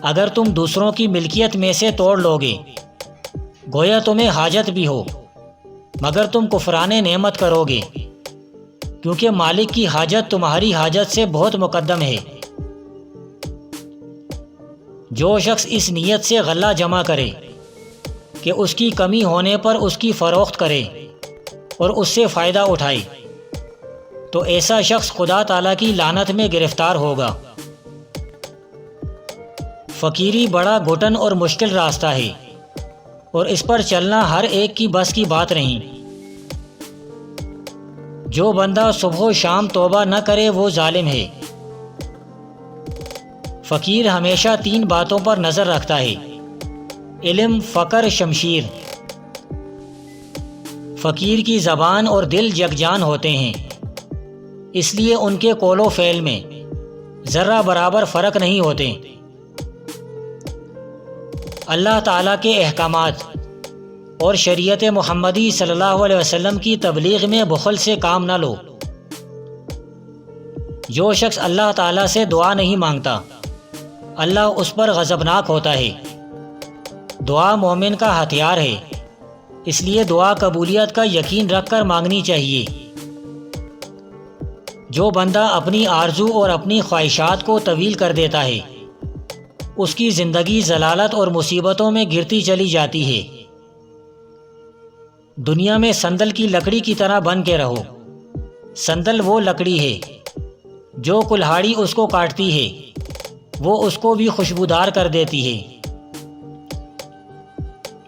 اگر تم دوسروں کی ملکیت میں سے توڑ لوگے، گویا تمہیں حاجت بھی ہو، مگر تم کفران نعمت کرو گے، کیونکہ مالک کی حاجت تمہاری حاجت سے بہت مقدم ہے۔ جو شخص اس نیت سے غلہ جمع کرے کہ اس کی کمی ہونے پر اس کی فروخت کرے اور اس سے فائدہ اٹھائے، تو ایسا شخص خدا تعالیٰ کی لعنت میں گرفتار ہوگا۔ فقیری بڑا گھٹن اور مشکل راستہ ہے، اور اس پر چلنا ہر ایک کی بس کی بات نہیں۔ جو بندہ صبح و شام توبہ نہ کرے وہ ظالم ہے۔ فقیر ہمیشہ 3 باتوں پر نظر رکھتا ہے: علم، فقر، شمشیر۔ فقیر کی زبان اور دل یکجان ہوتے ہیں، اس لیے ان کے قول و فعل میں ذرہ برابر فرق نہیں ہوتے۔ اللہ تعالیٰ کے احکامات اور شریعت محمدی صلی اللہ علیہ وسلم کی تبلیغ میں بخل سے کام نہ لو۔ جو شخص اللہ تعالیٰ سے دعا نہیں مانگتا، اللہ اس پر غضبناک ہوتا ہے۔ دعا مومن کا ہتھیار ہے، اس لیے دعا قبولیت کا یقین رکھ کر مانگنی چاہیے۔ جو بندہ اپنی آرزو اور اپنی خواہشات کو طویل کر دیتا ہے، اس کی زندگی ضلالت اور مصیبتوں میں گرتی چلی جاتی ہے۔ دنیا میں سندل کی لکڑی کی طرح بن کے رہو۔ سندل وہ لکڑی ہے جو کلہاڑی اس کو کاٹتی ہے، وہ اس کو بھی خوشبودار کر دیتی ہے۔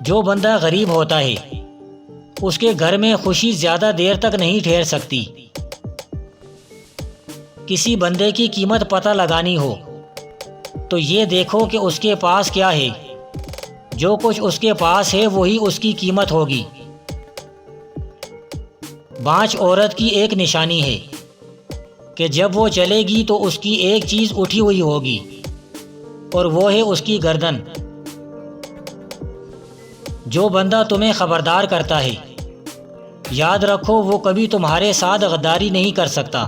جو بندہ غریب ہوتا ہے، اس کے گھر میں خوشی زیادہ دیر تک نہیں ٹھہر سکتی۔ کسی بندے کی قیمت پتہ لگانی ہو تو یہ دیکھو کہ اس کے پاس کیا ہے۔ جو کچھ اس کے پاس ہے وہی اس کی قیمت ہوگی۔ بانجھ عورت کی ایک نشانی ہے کہ جب وہ چلے گی تو اس کی ایک چیز اٹھی ہوئی ہوگی، اور وہ ہے اس کی گردن۔ جو بندہ تمہیں خبردار کرتا ہے، یاد رکھو وہ کبھی تمہارے ساتھ غداری نہیں کر سکتا۔